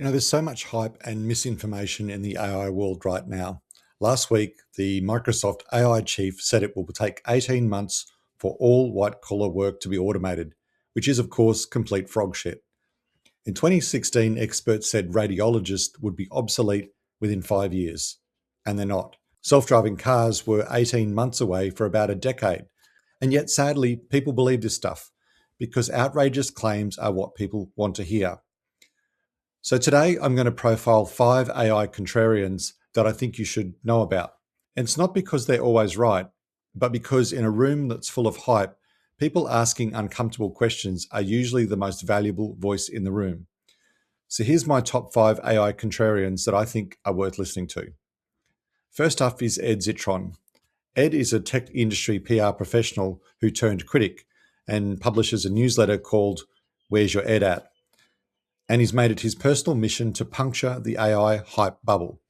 There's so much hype and misinformation in the AI world right now. Last week, the Microsoft AI chief said it will take 18 months for all white collar work to be automated, which is, of course, complete frog shit. In 2016, experts said radiologists would be obsolete within 5 years, and they're not. Self driving cars were 18 months away for about a decade. And yet, sadly, people believe this stuff because outrageous claims are what people want to hear. So today I'm going to profile 5 AI contrarians that I think you should know about. And it's not because they're always right, but because in a room that's full of hype, people asking uncomfortable questions are usually the most valuable voice in the room. So here's my top 5 AI contrarians that I think are worth listening to. First up is Ed Zitron. Ed is a tech industry PR professional who turned critic and publishes a newsletter called Where's Your Ed At? And he's made it his personal mission to puncture the AI hype bubble.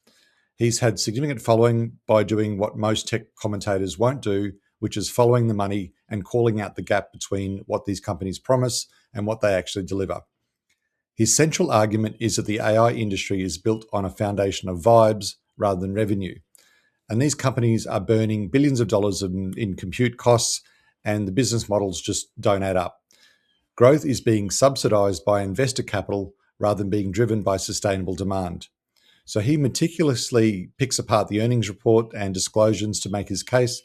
He's had significant following by doing what most tech commentators won't do, which is following the money and calling out the gap between what these companies promise and what they actually deliver. His central argument is that the AI industry is built on a foundation of vibes rather than revenue. And these companies are burning billions of dollars in compute costs, and the business models just don't add up. Growth is being subsidized by investor capital rather than being driven by sustainable demand. So he meticulously picks apart the earnings report and disclosures to make his case,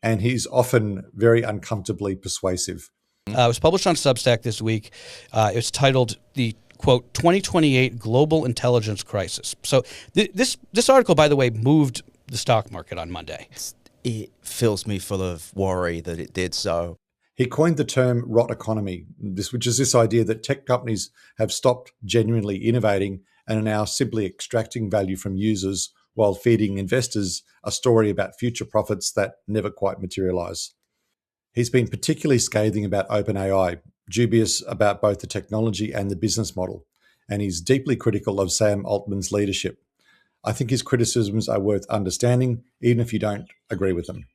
and he's often very uncomfortably persuasive. It was published on Substack this week. It's titled the, quote, 2028 Global Intelligence Crisis. So this article, by the way, moved the stock market on Monday. It fills me full of worry that it did so. He coined the term rot economy, which is this idea that tech companies have stopped genuinely innovating and are now simply extracting value from users while feeding investors a story about future profits that never quite materialize. He's been particularly scathing about OpenAI, dubious about both the technology and the business model, and he's deeply critical of Sam Altman's leadership. I think his criticisms are worth understanding, even if you don't agree with them.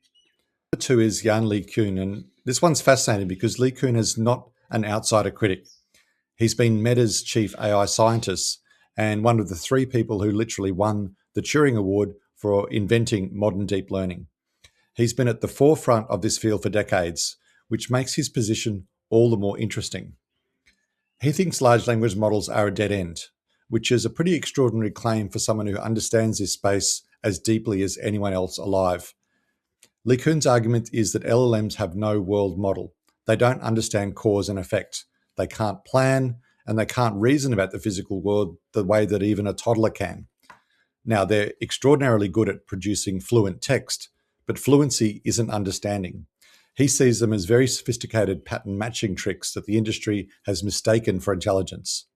Number 2 is Yann LeCun, and this one's fascinating because LeCun is not an outsider critic. He's been Meta's chief AI scientist and one of the 3 people who literally won the Turing Award for inventing modern deep learning. He's been at the forefront of this field for decades, which makes his position all the more interesting. He thinks large language models are a dead end, which is a pretty extraordinary claim for someone who understands this space as deeply as anyone else alive. LeCun's argument is that LLMs have no world model. They don't understand cause and effect. They can't plan, and they can't reason about the physical world the way that even a toddler can. Now, they're extraordinarily good at producing fluent text, but fluency isn't understanding. He sees them as very sophisticated pattern matching tricks that the industry has mistaken for intelligence.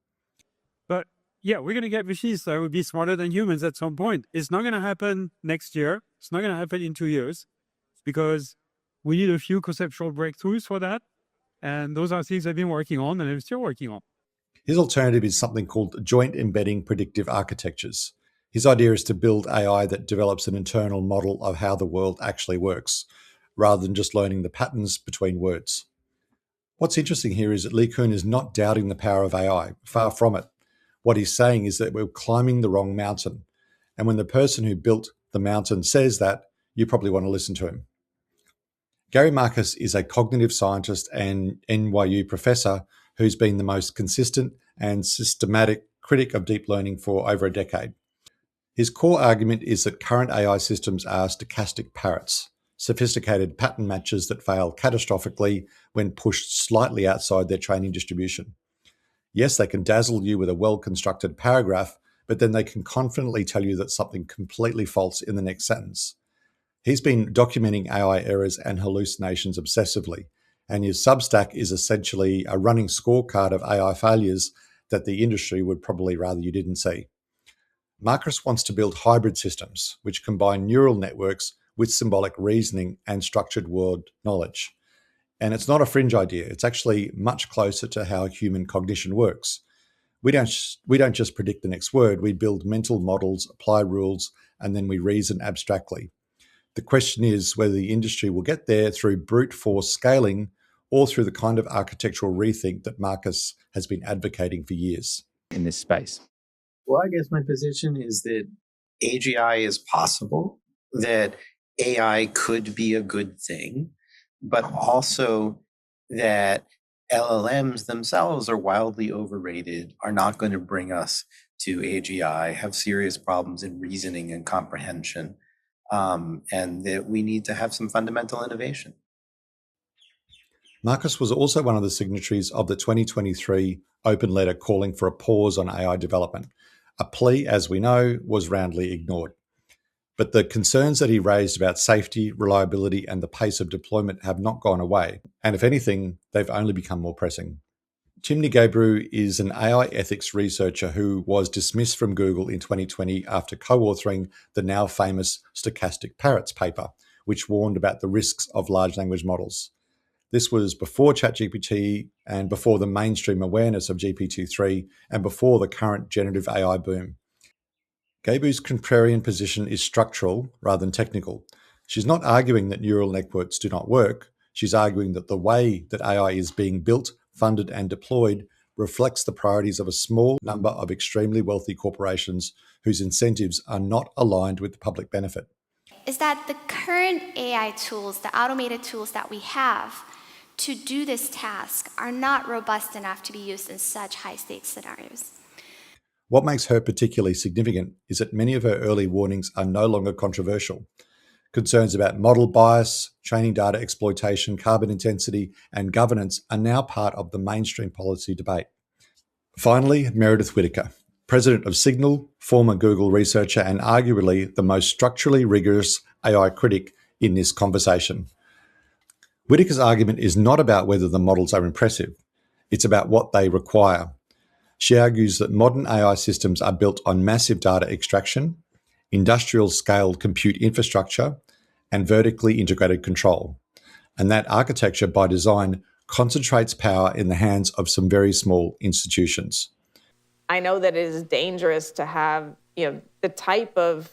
But yeah, we're going to get machines that will be smarter than humans at some point. It's not going to happen next year. It's not going to happen in 2 years because we need a few conceptual breakthroughs for that. And those are things I've been working on and I'm still working on. His alternative is something called joint embedding predictive architectures. His idea is to build AI that develops an internal model of how the world actually works, rather than just learning the patterns between words. What's interesting here is that LeCun is not doubting the power of AI, far from it. What he's saying is that we're climbing the wrong mountain. And when the person who built the mountain says that, you probably want to listen to him. Gary Marcus is a cognitive scientist and NYU professor who's been the most consistent and systematic critic of deep learning for over a decade. His core argument is that current AI systems are stochastic parrots, sophisticated pattern matches that fail catastrophically when pushed slightly outside their training distribution. Yes, they can dazzle you with a well-constructed paragraph, but then they can confidently tell you that something completely false in the next sentence. He's been documenting AI errors and hallucinations obsessively, and his Substack is essentially a running scorecard of AI failures that the industry would probably rather you didn't see. Marcus wants to build hybrid systems, which combine neural networks with symbolic reasoning and structured word knowledge. And it's not a fringe idea. It's actually much closer to how human cognition works. We don't just predict the next word. We build mental models, apply rules, and then we reason abstractly. The question is whether the industry will get there through brute force scaling or through the kind of architectural rethink that Marcus has been advocating for years. In this space. Well, I guess my position is that AGI is possible, that AI could be a good thing, but also that LLMs themselves are wildly overrated, are not going to bring us to AGI, have serious problems in reasoning and comprehension, and that we need to have some fundamental innovation. Marcus was also one of the signatories of the 2023 open letter calling for a pause on AI development. A plea, as we know, was roundly ignored. But the concerns that he raised about safety, reliability, and the pace of deployment have not gone away. And if anything, they've only become more pressing. Timnit Gebru is an AI ethics researcher who was dismissed from Google in 2020 after co-authoring the now famous Stochastic Parrots paper, which warned about the risks of large language models. This was before ChatGPT and before the mainstream awareness of GPT-3 and before the current generative AI boom. Gebru's contrarian position is structural rather than technical. She's not arguing that neural networks do not work. She's arguing that the way that AI is being built, funded, and deployed reflects the priorities of a small number of extremely wealthy corporations whose incentives are not aligned with the public benefit. Is that the current AI tools, the automated tools that we have to do this task are not robust enough to be used in such high-stakes scenarios. What makes her particularly significant is that many of her early warnings are no longer controversial. Concerns about model bias, training data exploitation, carbon intensity, and governance are now part of the mainstream policy debate. Finally, Meredith Whittaker, president of Signal, former Google researcher, and arguably the most structurally rigorous AI critic in this conversation. Whittaker's argument is not about whether the models are impressive. It's about what they require. She argues that modern AI systems are built on massive data extraction, industrial-scale compute infrastructure, and vertically integrated control. And that architecture, by design, concentrates power in the hands of some very small institutions. I know that it is dangerous to have, the type of,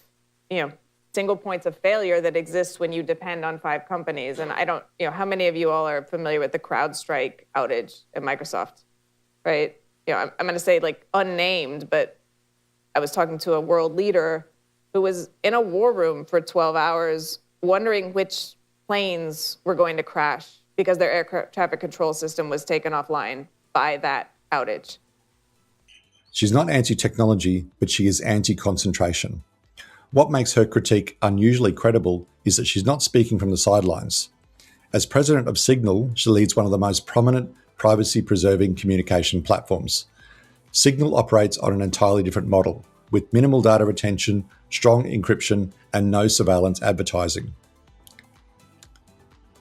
single points of failure that exists when you depend on 5 companies. And I don't, how many of you all are familiar with the CrowdStrike outage at Microsoft, right? I'm going to say unnamed, but I was talking to a world leader who was in a war room for 12 hours wondering which planes were going to crash because their air traffic control system was taken offline by that outage. She's not anti-technology, but she is anti-concentration. What makes her critique unusually credible is that she's not speaking from the sidelines. As president of Signal, she leads one of the most prominent privacy-preserving communication platforms. Signal operates on an entirely different model, with minimal data retention, strong encryption, and no surveillance advertising.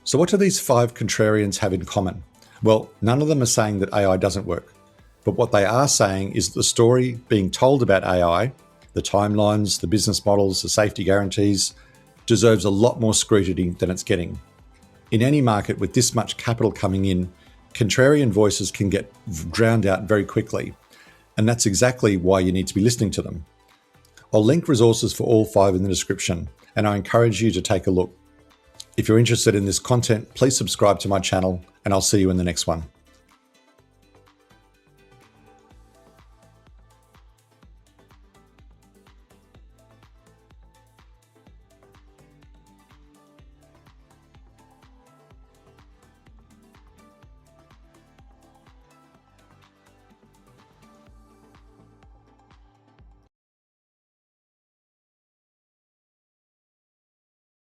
So what do these 5 contrarians have in common? Well, none of them are saying that AI doesn't work. But what they are saying is that the story being told about AI, the timelines, the business models, the safety guarantees, deserves a lot more scrutiny than it's getting. In any market with this much capital coming in, contrarian voices can get drowned out very quickly. And that's exactly why you need to be listening to them. I'll link resources for all 5 in the description, and I encourage you to take a look. If you're interested in this content, please subscribe to my channel, and I'll see you in the next one.